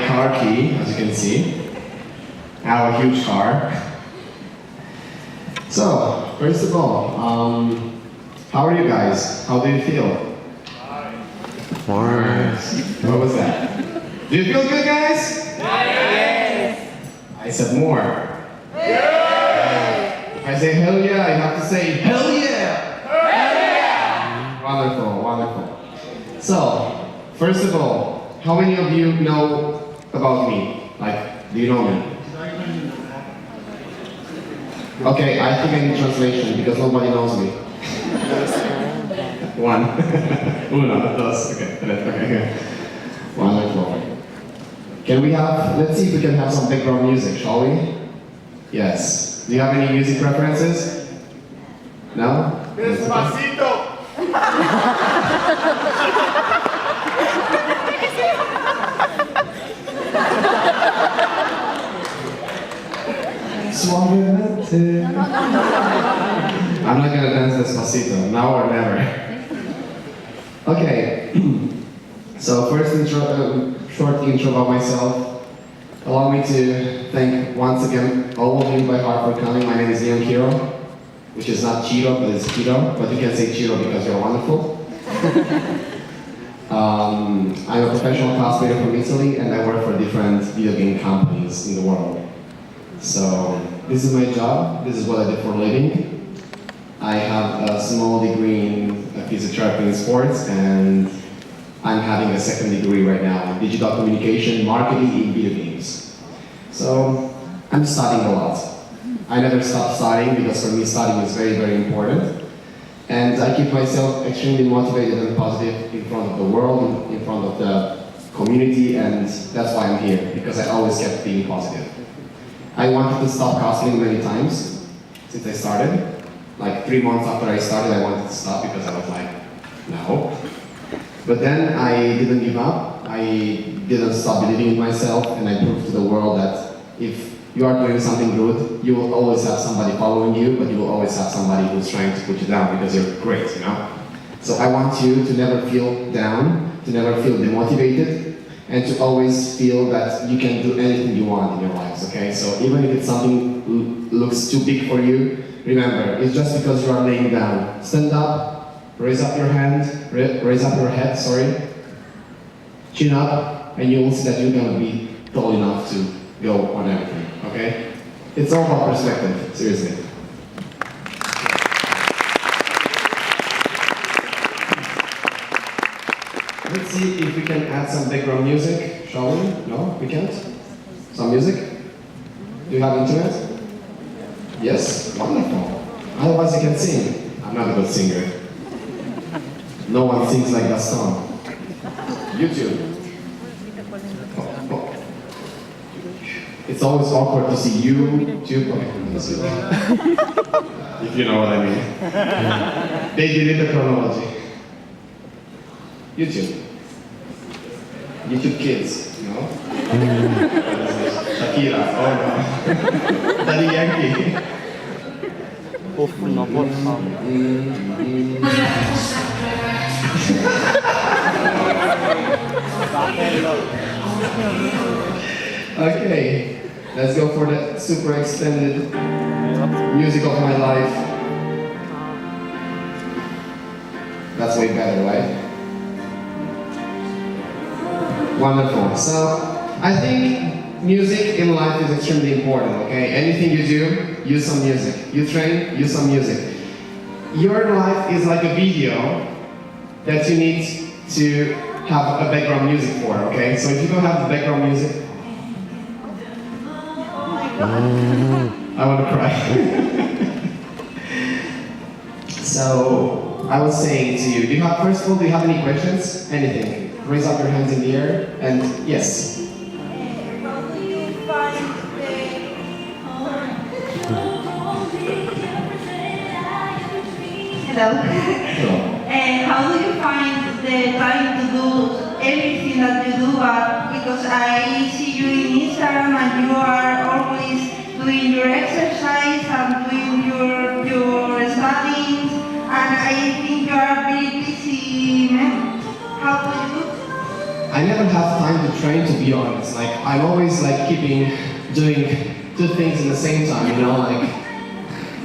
car key, as you can see. I have a huge car. So, first of all, how are you guys? How do you feel? What was that? Do you feel good, guys? Yes! I said more. Yes! If I say hell yeah, you have to say hell yeah! Hell yeah! Wonderful, wonderful. So, first of all, how many of you know about me? Like, do you know me? Okay, I think I need translation because nobody knows me. One. Uno, dos. Okay. Wonderful. Can we have, let's see if we can have some background music, shall we? Yes. Do you have any music preferences? No? Despacito! Suavemente. I'm not gonna dance Despacito, now or never. Okay, so first short intro about myself. Allow me to thank once again all of you by heart for coming. My name is Leon Kiro, which is not Chiro, but it's Kiro, but you can say Chiro because you're wonderful. I'm a professional cosplayer from Italy and I work for different video game companies in the world. So this is my job, this is what I do for a living. I have a small degree in physiotherapy and sports, and I'm having a second degree right now in digital communication marketing in video games. So I'm studying a lot. I never stop studying because for me studying is very, very important. And I keep myself extremely motivated and positive in front of the world, in front of the community, and that's why I'm here, because I always kept being positive. I wanted to stop cosplaying many times since I started. Like 3 months after I started, I wanted to stop because I was like, no. But then I didn't give up. I didn't stop believing in myself, and I proved to the world that if you are doing something good, you will always have somebody following you, but you will always have somebody who's trying to put you down because you're great, you know? So I want you to never feel down, to never feel demotivated, and to always feel that you can do anything you want in your lives, okay? So even if it's something looks too big for you, remember, it's just because you are laying down. Stand up, raise up your hand, raise up your head, sorry. Chin up, and you will see that you're gonna be tall enough to go on everything, okay? It's all about perspective, seriously. Let's see if we can add some background music, shall we? No, we can't? Some music? Do you have internet? Yes? Wonderful. Otherwise you can sing. I'm not a good singer. No one sings like Gaston. YouTube. Oh. It's always awkward to see YouTube. Okay, if you know what I mean. They did the chronology. YouTube. YouTube Kids, you know? Shakira, oh no. Daddy Yankee. Okay, let's go for the super extended music of my life. That's way better, right? Wonderful. So, I think music in life is extremely important, okay? Anything you do, use some music. You train, use some music. Your life is like a video that you need to have a background music for, okay? So if you don't have the background music, I want to cry. So, I was saying to you, first of all, do you have any questions? Anything? Raise up your hands in the air, and yes. How do you find the time to do everything that you do? Because I see you in Instagram and you are always doing your exercise and doing your studies, and I think you are a very busy man. How do you do? I never have time to train, to be honest. Like, I'm always like doing 2 things in the same time, you know, like,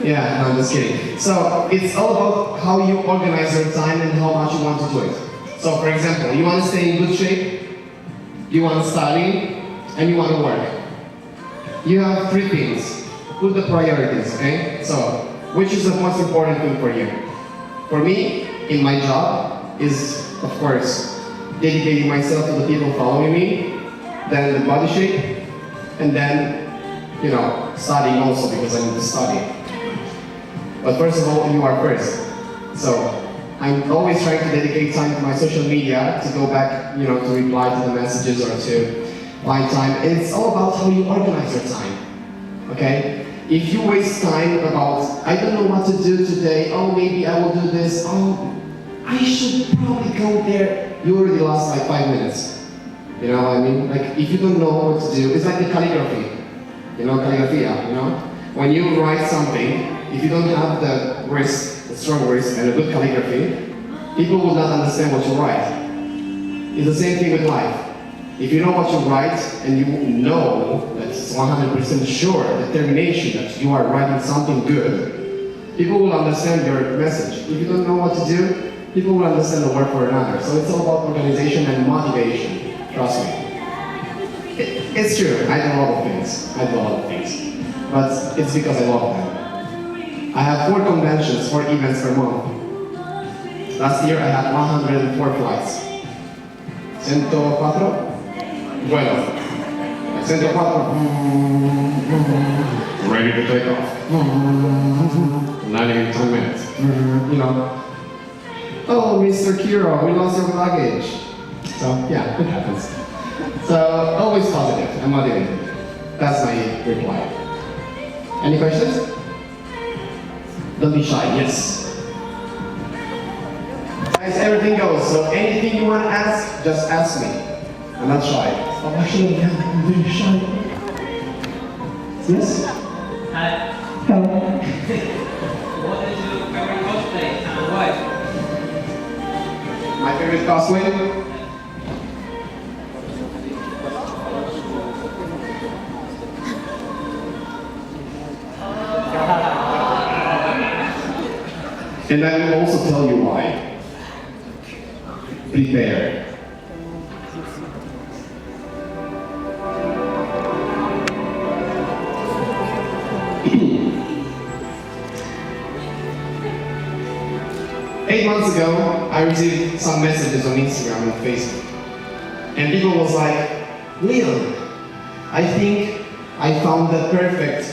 yeah, no, I'm just kidding. So, it's all about how you organize your time and how much you want to do it. So, for example, you want to stay in good shape, you want to study, and you want to work. You have 3 things. Put the priorities, okay? So, which is the most important thing for you? For me, in my job, is, of course, dedicating myself to the people following me, then the body shape, and then, you know, studying also because I need to study. But first of all, you are first. So, I'm always trying to dedicate time to my social media to go back, you know, to reply to the messages or to find time. And it's all about how you organize your time, okay? If you waste time about, I don't know what to do today, oh, maybe I will do this, oh, I should probably go there. You already lost like 5 minutes. You know what I mean? Like, if you don't know what to do, it's like the calligraphy. You know, calligraphy, you know? When you write something, if you don't have the wrist, the strong wrist, and a good calligraphy, people will not understand what you write. It's the same thing with life. If you know what you write, and you know that it's 100% sure, determination that you are writing something good, people will understand your message. If you don't know what to do, people will understand the word for another. So it's all about organization and motivation. Trust me. It's true, I do a lot of things. But it's because I love them. I have 4 conventions, 4 events per month. Last year I had 104 flights. 104? Bueno. 104. Ready to take off. Landing in 10 minutes. You know. Oh, Mr. Kiro, we lost your luggage. So, yeah, it happens. So, always positive and motivated. That's my reply. Any questions? Don't be shy, yes. Guys, everything goes. So, anything you want to ask, just ask me. I'm not shy. Oh, actually, yeah, I'm very shy. Yes? Hi. Hello. What is your favorite cosplay and why? My favorite cosplay? And I will also tell you why. Prepare. Eight months ago, I received some messages on Instagram and Facebook. And people was like, Leon, I think I found the perfect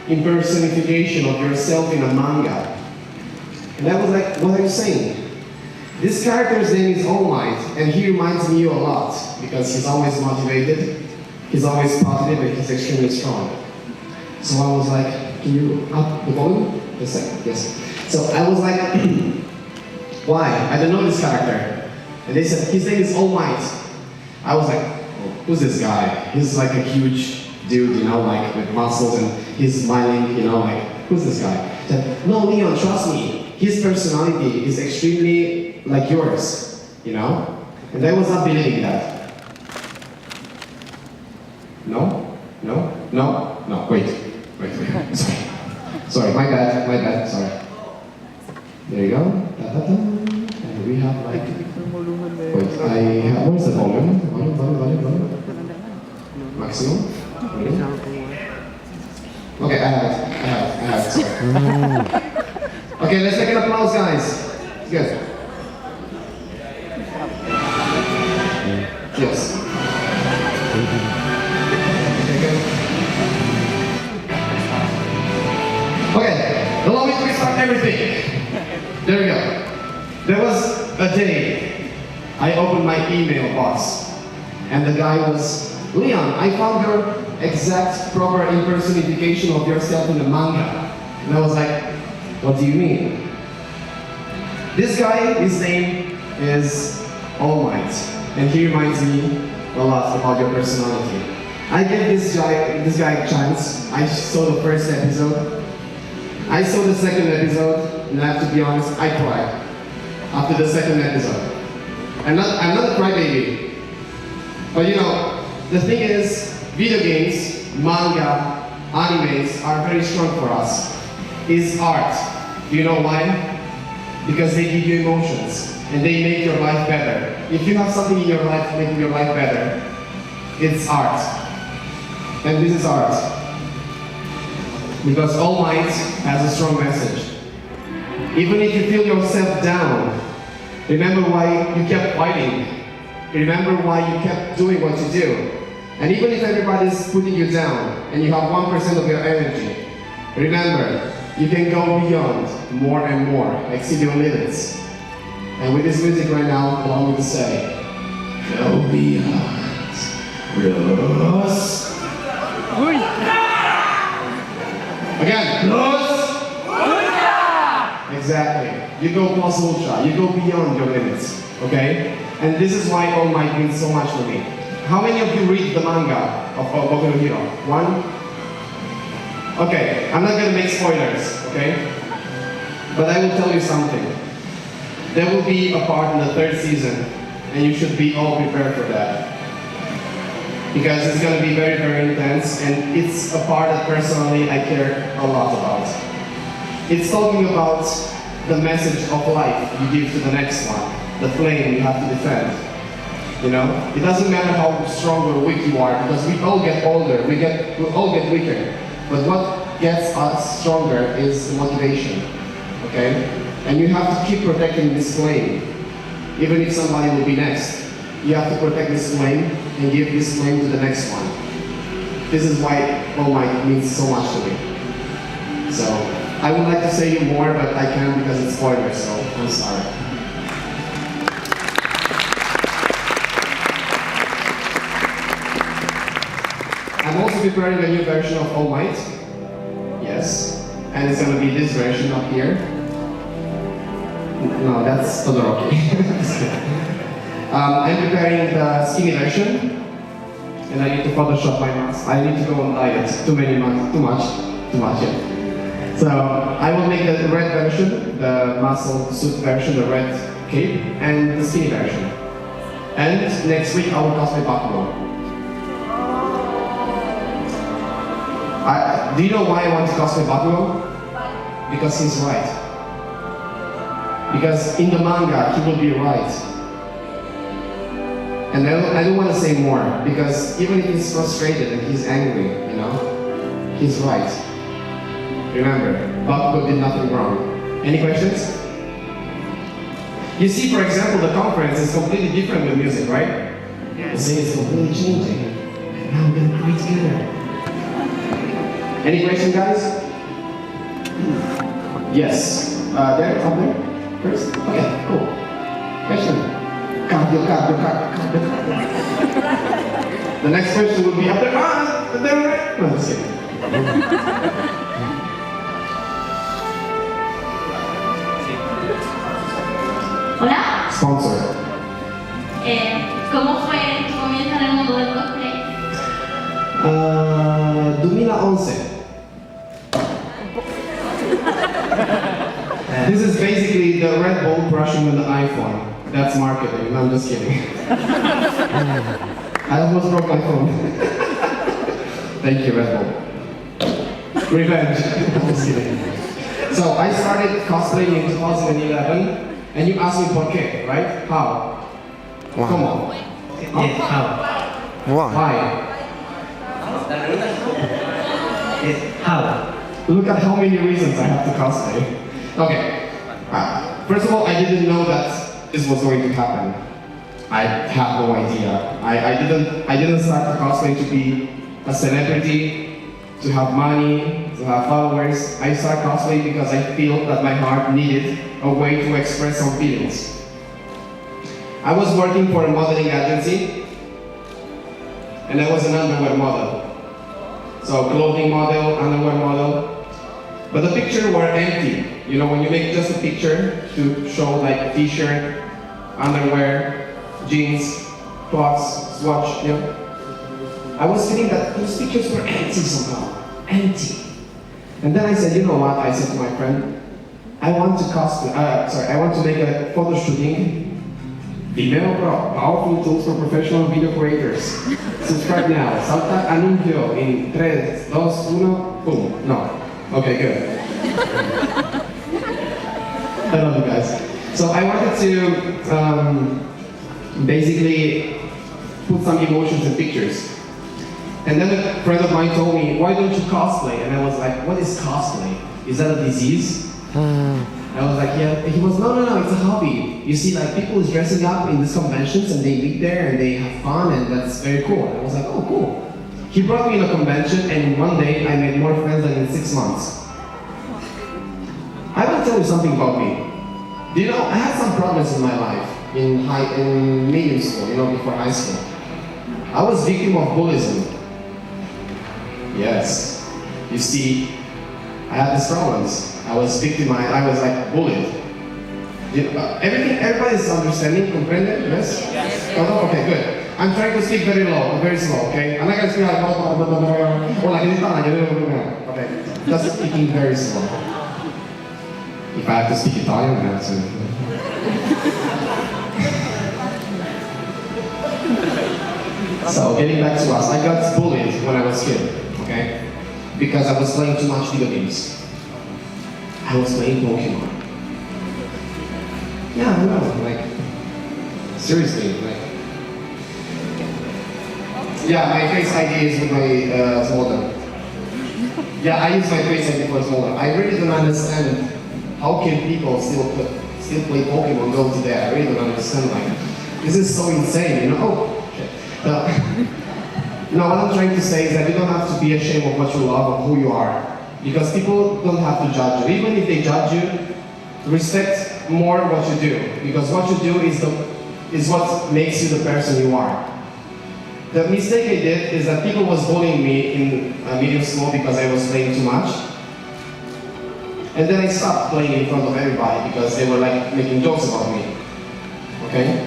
impersonification of yourself in a manga. And I was like, what are you saying? This character's name is All Might, and he reminds me of you a lot, because he's always motivated, he's always positive, and he's extremely strong. So I was like, can you up the volume? Just a second, yes. So I was like, why? I don't know this character. And they said, his name is All Might. I was like, oh, who's this guy? He's like a huge dude, you know, like with muscles, and he's smiling, you know, like, who's this guy? I said, no, Leon, trust me. His personality is extremely like yours, you know? And I was not believing that. No? No? No? No, wait. Sorry, my bad, sorry. There you go. And we have like... Wait, I have... Where's the volume? Volume. Maximum? Okay, I have it, sorry. Okay, let's take an applause, guys. Good. Yes. Okay, allow me to restart everything. There we go. There was a day I opened my email box, and the guy was, Leon, I found your exact proper impersonification of yourself in the manga. And I was like, what do you mean? This guy, his name is All Might, and he reminds me a lot about your personality. I gave this guy a chance. I saw the first episode. I saw the second episode, and I have to be honest, I cried after the second episode. I'm not a crybaby. But you know, the thing is, video games, manga, animes are very strong for us. It's art. Do you know why? Because they give you emotions and they make your life better. If you have something in your life making your life better, it's art. And this is art. Because All Might has a strong message. Even if you feel yourself down, remember why you kept fighting. Remember why you kept doing what you do. And even if everybody's putting you down and you have 1% of your energy, remember, you can go beyond more and more, exceed your limits. And with this music right now, allow me to say, go beyond. Plus. Again, plus. Exactly. You go plus ultra. You go beyond your limits. Okay? And this is why All Might means so much to me. How many of you read the manga of Boku no Hero? One? Okay, I'm not gonna make spoilers, okay? But I will tell you something. There will be a part in the 3rd season, and you should be all prepared for that. Because it's gonna be very, very intense, and it's a part that personally I care a lot about. It's talking about the message of life you give to the next one, the flame you have to defend. You know, it doesn't matter how strong or weak you are, because we all get older, we all get weaker. But what gets us stronger is motivation, okay? And you have to keep protecting this flame, even if somebody will be next. You have to protect this flame and give this flame to the next one. This is why All Might means so much to me. So, I would like to say you more, but I can't because it's spoilers, so I'm sorry. I'm also preparing a new version of All Might. Yes. And it's gonna be this version up here. No, that's Todoroki. I'm preparing the skinny version. And I need to Photoshop my mask. I need to go on diet. Too much, yeah. So I will make the red version, the muscle suit version, the red cape, and the skinny version. And next week I will cosplay Bakugo. Do you know why I want to cosplay Bakugo? Because he's right. Because in the manga, he will be right. And I don't want to say more, because even if he's frustrated and he's angry, you know, he's right. Remember, Bakugo did nothing wrong. Any questions? You see, for example, the conference is completely different with music, right? Yes. The scene is completely changing. And now we're gonna create together. Any questions, guys? Yes. There, up there? First? Okay, cool. Question? Cardio. The next question will be up there. There. No, let's see. Hola. Sponsor. ¿Cómo fue tu comienzo en el mundo del cosplay? 2011. This is basically the Red Bull brushing with the iPhone. That's marketing. No, I'm just kidding. I almost broke my phone. Thank you, Red Bull. Revenge. I'm just kidding. So I started cosplaying in 2011, and you asked me por qué, right? How? Wow. Come on. Yes, how? Why? Why? Yes, how? Look at how many reasons I have to cosplay. Okay. First of all, I didn't know that this was going to happen. I had no idea. I didn't start the cosplay to be a celebrity, to have money, to have followers. I started cosplay because I feel that my heart needed a way to express some feelings. I was working for a modeling agency, and I was an underwear model. So clothing model, underwear model. But the pictures were empty. You know, when you make just a picture to show like t-shirt, underwear, jeans, clothes, swatch, you know. I was feeling that those pictures were empty somehow. Empty. And then I said, you know what? I said to my friend, I want to cosplay, I want to make a photo shooting Vimeo Pro, powerful tools for professional video creators. Subscribe now. Salta anuncio in 3, 2, 1, boom. No. Okay, good. I love you guys. So I wanted to basically put some emotions in pictures. And then a friend of mine told me, why don't you cosplay? And I was like, what is cosplay? Is that a disease? I was like, yeah. He was, no, it's a hobby. You see, like, people is dressing up in these conventions and they meet there and they have fun and that's very cool. I was like, oh, cool. He brought me in a convention and one day I made more friends than in 6 months. I will tell you something about me. Do you know, I had some problems in my life, in middle school, before high school. I was victim of bullying. Yes. You see, I had these problems. I was victimized, I was like bullied. Everybody's understanding, comprende? Yes? Yes. Oh, okay, good. I'm trying to speak very low, very slow, okay? I'm not going to speak like, or like, okay, just speaking very slow. If I have to speak Italian, I have to. So, getting back to us, I got bullied when I was a kid, okay? Because I was playing too much video games. I was playing Pokemon. Yeah, I know, like, seriously, like. Yeah, my Face ID is with my folder. Yeah, I use my Face ID for folder. I really don't understand how can people still play Pokemon Go today. I really don't understand, like, this is so insane, Oh, shit. No, what I'm trying to say is that you don't have to be ashamed of what you love or who you are. Because people don't have to judge you. Even if they judge you, respect more what you do. Because what you do is what makes you the person you are. The mistake I did is that people was bullying me in middle school because I was playing too much. And then I stopped playing in front of everybody because they were like making jokes about me. Okay?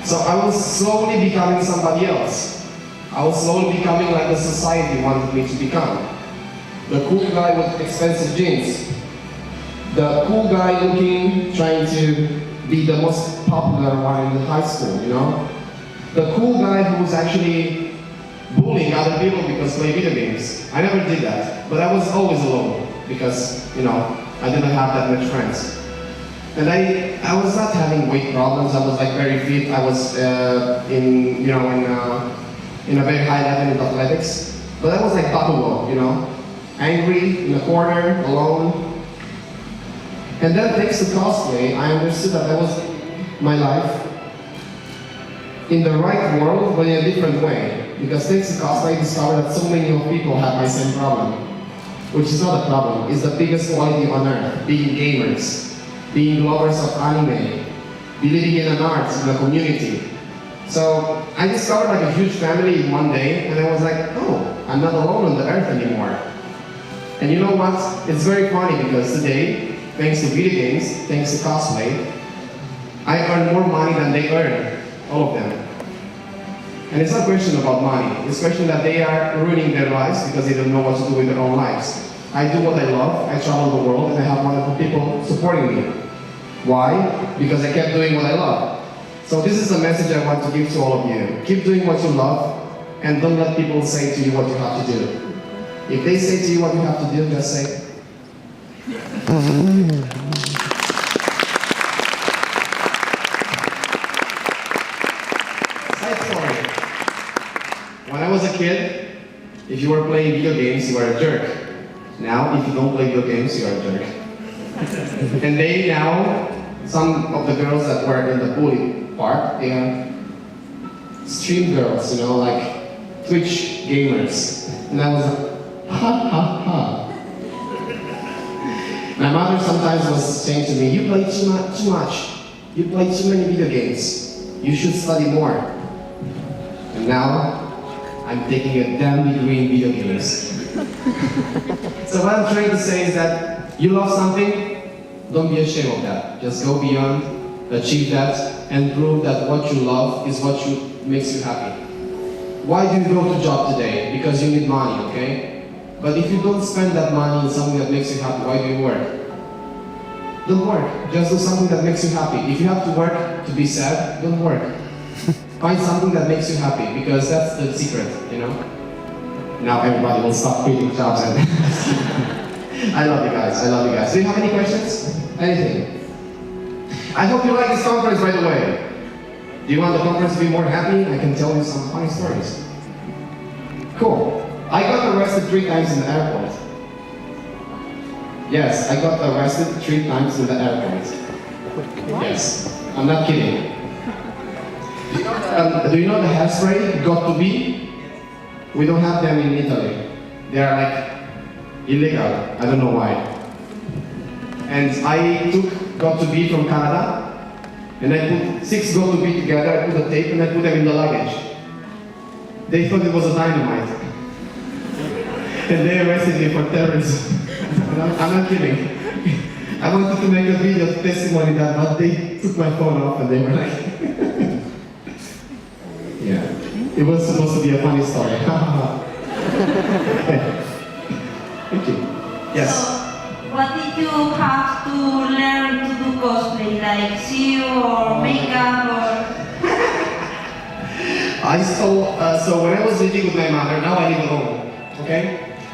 So I was slowly becoming somebody else. I was slowly becoming like the society wanted me to become. The cool guy with expensive jeans. The cool guy looking, trying to be the most popular one in the high school, The cool guy who was actually bullying other people because play video games. I never did that, but I was always alone because, I didn't have that much friends. And I was not having weight problems. I was like very fit. I was in a very high level in athletics. But I was like Bakugo, angry, in a corner, alone. And then thanks to cosplay, I understood that was my life in the right world, but in a different way. Because thanks to cosplay, I discovered that so many people have my same problem. Which is not a problem, it's the biggest quality on earth, being gamers, being lovers of anime, believing in an art, in a community. So I discovered like a huge family in one day, and I was like, oh, I'm not alone on the earth anymore. And you know what? It's very funny because today, thanks to video games, thanks to cosplay, I earn more money than they earn, all of them. And it's not a question about money, it's a question that they are ruining their lives because they don't know what to do with their own lives. I do what I love, I travel the world, and I have wonderful people supporting me. Why? Because I kept doing what I love. So this is a message I want to give to all of you. Keep doing what you love, and don't let people say to you what you have to do. If they say to you what you have to do, just say, side story. When I was a kid, if you were playing video games, you were a jerk. Now, if you don't play video games, you are a jerk. And they now, some of the girls that were in the bully part, they are stream girls, like Twitch gamers. And I was like, ha ha ha. My mother sometimes was saying to me, you play too much. You play too many video games. You should study more. And now, I'm taking a damn degree in video games. So what I'm trying to say is that you love something, don't be ashamed of that. Just go beyond, achieve that, and prove that what you love is what makes you happy. Why do you go to job today? Because you need money, okay? But if you don't spend that money in something that makes you happy, why do you work? don't work. Just do something that makes you happy. If you have to work to be sad, don't work. Find something that makes you happy, because that's the secret, you know? Now everybody will stop quitting jobs and I love you guys, I love you guys. Do you have any questions? Anything? I hope you like this conference, by the way. Do you want the conference to be more happy? I can tell you some funny stories. Cool. I got arrested 3 times in the airport. Yes, I got arrested 3 times in the airport. Yes, I'm not kidding. Do you know the hairspray, got to be? We don't have them in Italy. They are like illegal. I don't know why. And I took got to be from Canada, and I put 6 got to be together, I put a tape and I put them in the luggage. They thought it was a dynamite. And they arrested me for terrorism. I'm not kidding. I wanted to make a video testimony that, but they took my phone off and they were like, yeah. It was supposed to be a funny story. Thank you. Yes. So, what did you have to learn to do cosplay, like sew or makeup or? I stole, so when I was living with my mother, now I live alone, okay?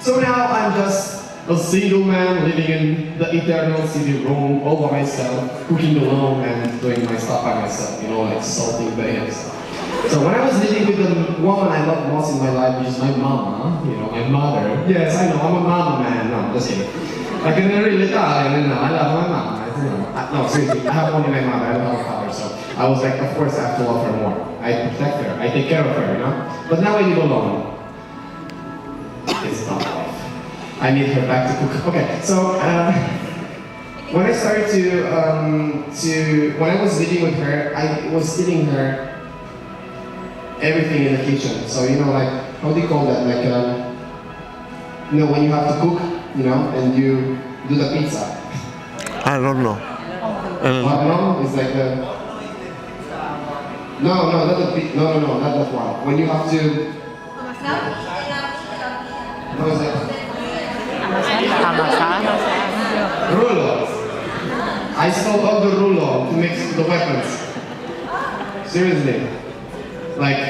So now I'm just a single man living in the eternal city room all by myself, cooking alone and doing my stuff by myself, you know, like salting bay and stuff. So when I was living with the woman I love most in my life, which is my mama, you know, my mother. Yes, I know, I'm a mama man, no, just kidding. Like in every little Italian, I love my mama. No, seriously, I have only my mother, I don't have a father, so I was like, of course I have to love her more. I protect her, I take care of her, you know? But now I live alone. It's not life. I need her back to cook. Okay, so when I started when I was living with her, I was stealing her everything in the kitchen. So you know, like, how do you call that? Like, you know, when you have to cook, you know, and you do the pizza. I don't know. No, it's like the. No, not that one. When you have to. No, it's like. Rulo. I stole all the rulo to mix the weapons. Seriously. Like,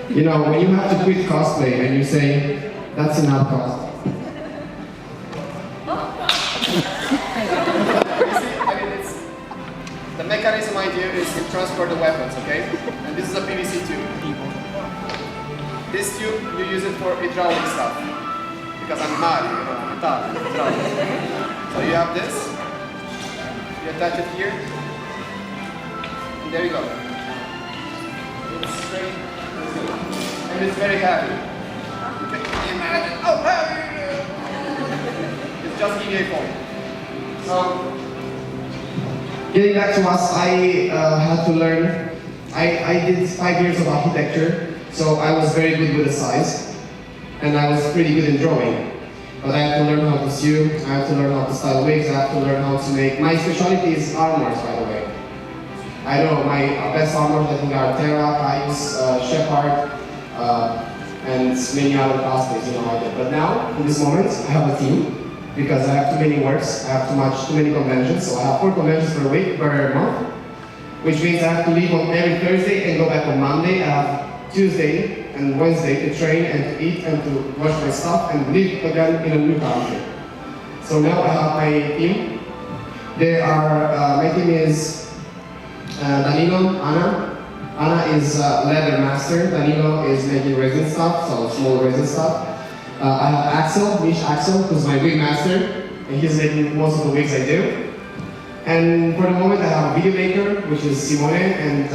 you know, when you have to quit cosplay and you say, that's enough cost. The mechanism I do is to transport the weapons, okay? And this is a PVC tube. This tube, you use it for hydraulic stuff. Because I'm Mario, you know, I'm Italian, hydraulic. So you have this, you attach it here, and there you go. It's straight, and it's very heavy. You can imagine how heavy it is. It's just EVA foam. So, getting back to us, I had to learn. I did 5 years of architecture, so I was very good with the size, and I was pretty good in drawing. But I had to learn how to sew, I had to learn how to style wigs, I had to learn how to make. My specialty is armors, by the way. I know my best armors I think are Terra, Caius, Shepard, and many other cosplays, you know, I did. But now, in this moment, I have a team. Because I have too many works, I have too many conventions, so I have 4 conventions per week, per month, which means I have to leave on every Thursday and go back on Monday. I have Tuesday and Wednesday to train and to eat and to wash my stuff and live again in a new country. So now I have my team. They are, my team is Danilo, Anna. Anna is leather master, Danilo is making resin stuff, so small resin stuff. I have Axel, Axel, who's my wig master, and he's making most of the wigs I do. And for the moment I have a video maker, which is Simone and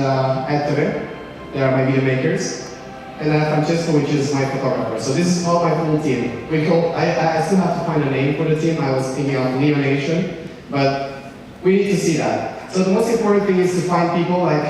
Ettore. They are my video makers. And I have Francesco, which is my photographer. So this is all my full team. I still have to find a name for the team. I was thinking of Neonation, but we need to see that. So the most important thing is to find people like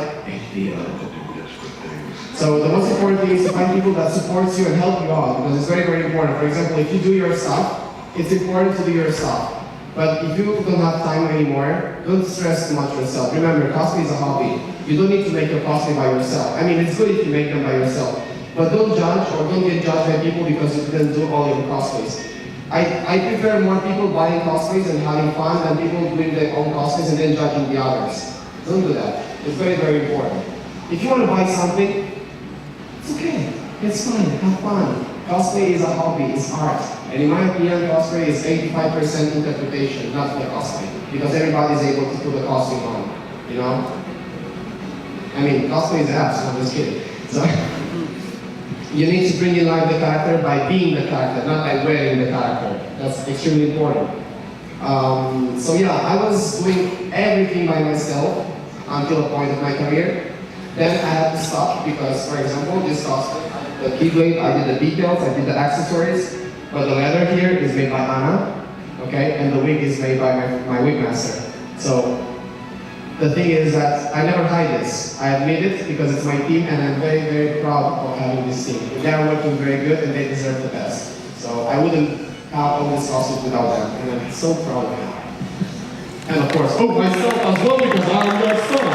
So the most important thing is to find people that supports you and help you out, because it's very, very important. For example, if you do your stuff, it's important to do your stuff. But if you don't have time anymore, don't stress too much yourself. Remember, cosplay is a hobby. You don't need to make your cosplay by yourself. I mean, it's good if you make them by yourself. But don't judge or don't get judged by people because you didn't do all your cosplays. I prefer more people buying cosplays and having fun than people doing their own cosplays and then judging the others. Don't do that. It's very, very important. If you want to buy something, it's okay. It's fine. Have fun. Cosplay is a hobby. It's art. And in my opinion, cosplay is 85% interpretation, not the cosplay. Because everybody is able to put a costume on. You know? I mean, cosplay is apps. I'm just kidding. So, you need to bring in life the character by being the character, not by wearing the character. That's extremely important. So yeah, I was doing everything by myself until a point of my career. Then I had to stop because, for example, this costume, the keyblade, I did the details, I did the accessories, but the leather here is made by Anna, okay, and the wig is made by my wig master. So the thing is that I never hide this. I admit it because it's my team and I'm very, very proud of having this team. They are working very good and they deserve the best. So I wouldn't have all these costumes without them and I'm so proud of them. And of course, myself as well because I'm their son.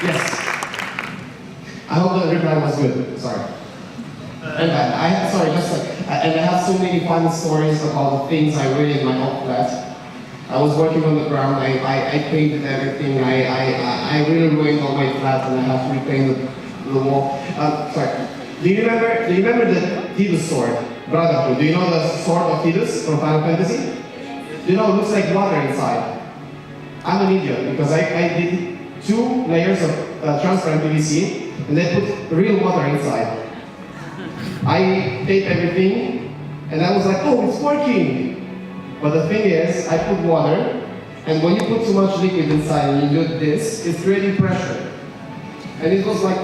Yes. I hope the reply was good. Sorry. And I have so many fun stories about the things I wear in my own flat. I was working on the ground, I painted everything, I really ruined all my flat and I have to repaint the wall. Sorry. Do you remember the Tidus sword? Brotherhood. Do you know the sword of Tidus from Final Fantasy? Do you know it looks like water inside? I'm an idiot because I did 2 layers of transparent PVC and then put real water inside. I taped everything, and I was like, oh, it's working! But the thing is, I put water, and when you put too much liquid inside and you do this, it's creating pressure. And it was like,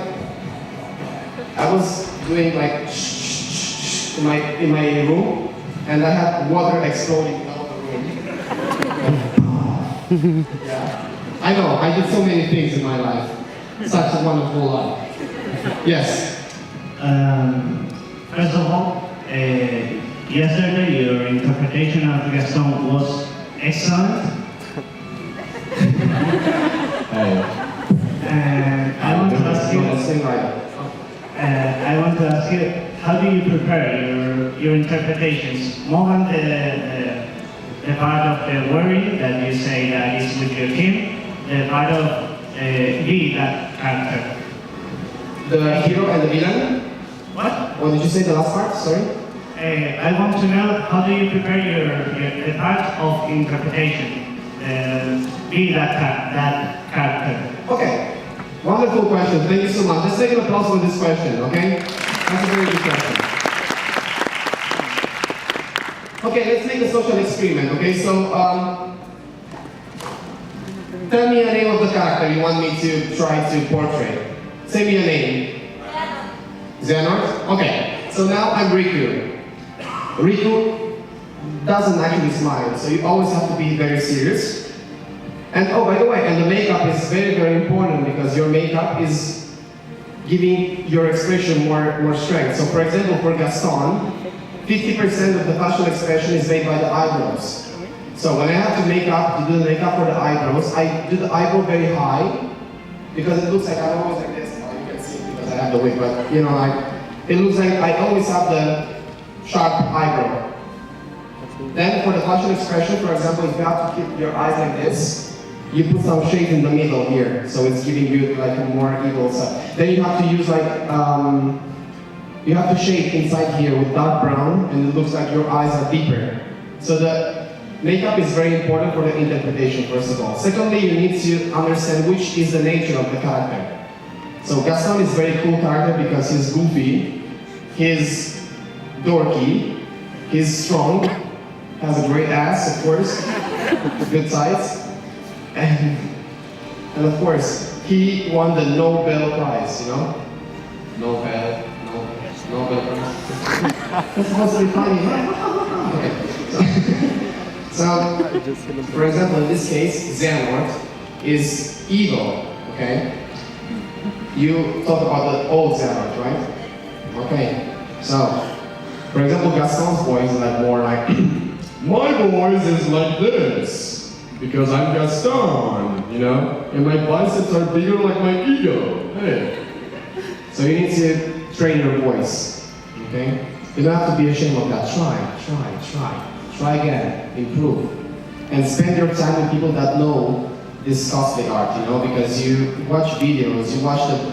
I was doing like shh in my room, and I had water exploding out of the room. Yeah. I know, I did so many things in my life. Such a wonderful life. Yes? First of all, yesterday your interpretation of Gaston was excellent. And I want to ask you, how do you prepare your interpretations? More than the part of the worry that you say that is with your team, the part of be that character. The hero and the villain? What? What did you say, the last part? Sorry? I want to know how do you prepare the part of interpretation, be that character. Okay, wonderful question. Thank you so much. Let's take an applause for this question, okay? That's a very good question. Okay, let's make a social experiment, okay? So, tell me a name of the character you want me to try to portray. Say me a name. Xehanort? Okay, so now I'm Riku. Riku doesn't actually smile, so you always have to be very serious. And oh, by the way, and the makeup is very, very important because your makeup is giving your expression more strength. So for example, for Gaston, 50% of the facial expression is made by the eyebrows. So when I have to do the makeup for the eyebrows, I do the eyebrow very high because it looks like I'm always like this. Oh, you can see it because I have the wig, but you know, it looks like I always have the sharp eyebrow. Then for the facial expression, for example, if you have to keep your eyes like this, you put some shade in the middle here, so it's giving you like a more evil side. Then you have to use like, you have to shade inside here with dark brown, and it looks like your eyes are deeper. So the makeup is very important for the interpretation, first of all. Secondly, you need to understand which is the nature of the character. So Gaston is a very cool character because he's goofy, he's dorky, he's strong, has a great ass, of course, good sides. And of course, he won the Nobel Prize, you know? Nobel Prize. That's supposed to be funny, right? Okay. So, for example, in this case, Xehanort is evil, okay? You talk about the old Xehanort, right? Okay. So, for example, Gaston's voice is like more like, my voice is like this. Because I'm Gaston, you know? And my biceps are bigger like my ego. Hey. So you need to train your voice. Okay? You don't have to be ashamed of that. Try again, improve. And spend your time with people that know this cosplay art, you know, because you watch videos, you watch the